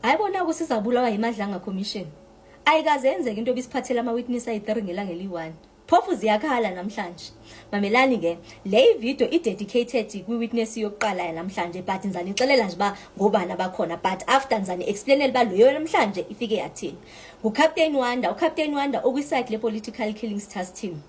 Ayibona kusizabulawa yimadlanga commission. Ayikaze yenzeke into obisiphathela ama-witness ayi-3 ngelanga eli-1. Phofu ziyakhala namhlanje. Mamelani ke, le video i-dedicated kwi-witness yokuqala yanamhlanje but nizanixelela nje ba ngobani abakhona but after nizani-explainela ba loyo namhlanje ifike yathini. Captain Wanda, uCaptain Wanda okwiside le-political killing stars team.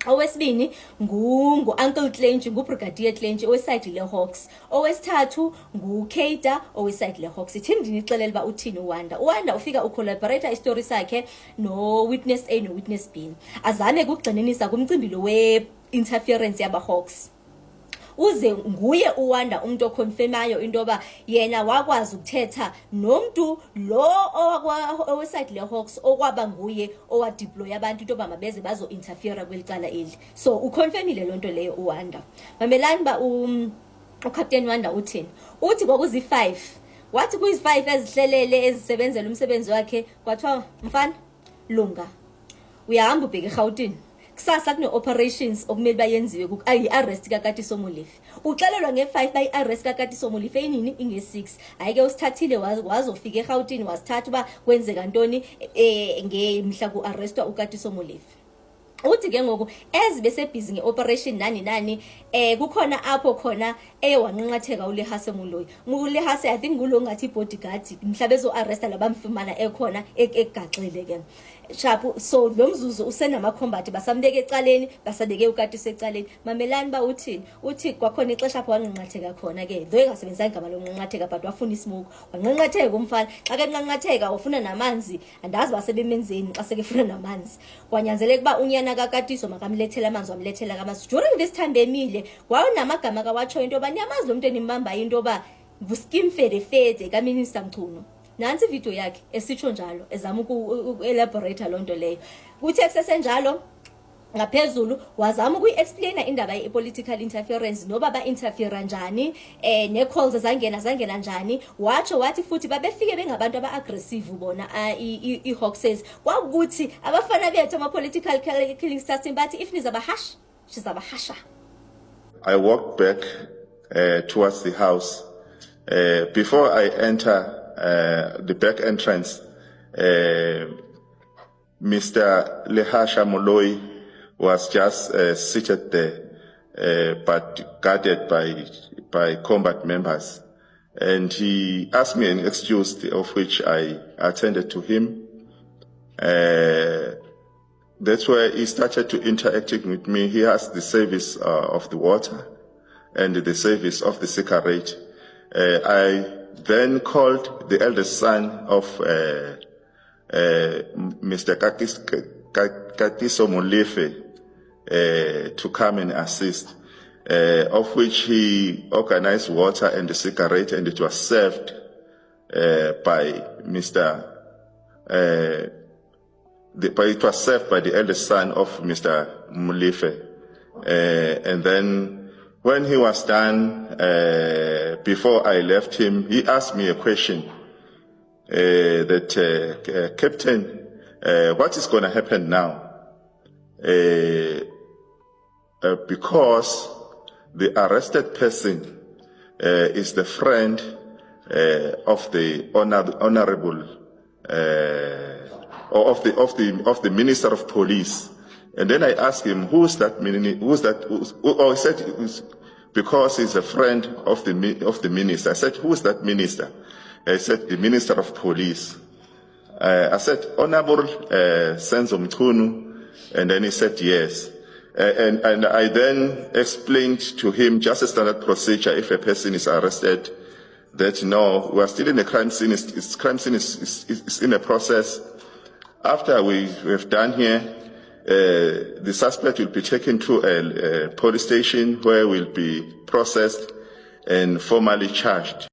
Owesibini ngu-Uncle Clench, ngu-Brigadier Clench oweside le-Hawks. Owesithathu ngu-Keita oweside le-Hawks. Ithi ndinixelela ba uthini uWanda. uWanda ufika ucollaborate istory sakhe no-witness A no-witness B. Azame ukugxininisa kumcimbi lo we-interference yaba-Hawks. Uze nguye uWanda umuntu oconfirmayo into yoba yena wakwazi ukuthetha nomuntu lo oweside le-Hawks okwaba nguye owadeploy abantu into yoba mabeze bazo-interfere kwelicala eli. So uconfirmile loo nto leyo uWanda. Mamelani ba uCaptain Wanda uthini? Uthi kwakuzi-5. Wathi kuyizi-5 ezihlelele ezisebenzela umsebenzi wakhe kwathiwa mfana lunga uyahamba ubheke eGauteng. Kusasa kune-operations okumele bayenziwe ayi-arrest kaKatiso Molefe. Uxelelwa nge-5 bayi-arrest kaKatiso Molefe enini inge-6. Ayike usithathile wazofika eGauteng wasithatha uba kwenzeka ntoni ngemhla ku-arrestwa uKatiso Molefe. Uthi ke ngoku ezibesebhizi nge-operation nani kukhona apho khona wanqanqatheka uLehase Moloi. uLehase I think ngulo ngathi bodyguard mhla bezo-arresta labamfumana ekhona egaxile ke. Sharp, so lo mzuzu usenama-combat basambeke ecaleni basabeke uKatiso ecaleni. Mamelani ba uthini? Uthi kwakhona ixesha apho wanqanqatheka khona ke though engasebenzisanga igama lonqanqatheka but wafuna ismoke. Wanqanqatheka umfana xa ke nqanqatheka ufuna namanzi andazi basebemenzeni xa sekefuna namanzi. Kwanyanzeleka uba unyana kaKatiso makamlethela amanzi wamlethela kamanzi. During this time bemile kwakunamagama kawatsho into yoba niyamazi lo muntu enimbanbayo into yoba nguskim fede kaminister Mchunu. Nansi video yakhe esitsho njalo ezama uku-elaborate loo nto leyo. Kuthi kusesenjalo ngaphezulu wazama ukuyi-explaina indaba ye-political interference noba ba-interfere njani ne-calls zangena njani. Wathi futhi babefike bengabantu aba-aggressive bona i-Hawks kwakuthi abafana bethu ama-political killing stars team bathi if nizabahasha sizabahasha. I walked back towards the house. Before I enter the back entrance, Mr. Lehase Moloi was just seated there, but guarded by combat members. And he asked me an excuse, of which I attended to him. That's where he started to interacting with me. He has the service of the water and the service of the cigarette. I then called the eldest son of Mr. Katiso Molefe to come and assist, of which he organized water and the cigarette, and it was served by it was served by the eldest son of Mr. Molefe. And then when he was done, before I left him, he asked me a question that, Captain, what is going to happen now? Because the arrested person is the friend of the honorable or of the Minister of Police. And then I asked him, he said, because he's a friend of the minister. I said, who is that minister? He said, the Minister of Police. I said, Honorable Senzo Mchunu, and then he said, yes. And I then explained to him just a standard procedure if a person is arrested, that no, we are still in the crime scene, crime scene is in a process. After we have done here, the suspect will be taken to a police station where will be processed and formally charged.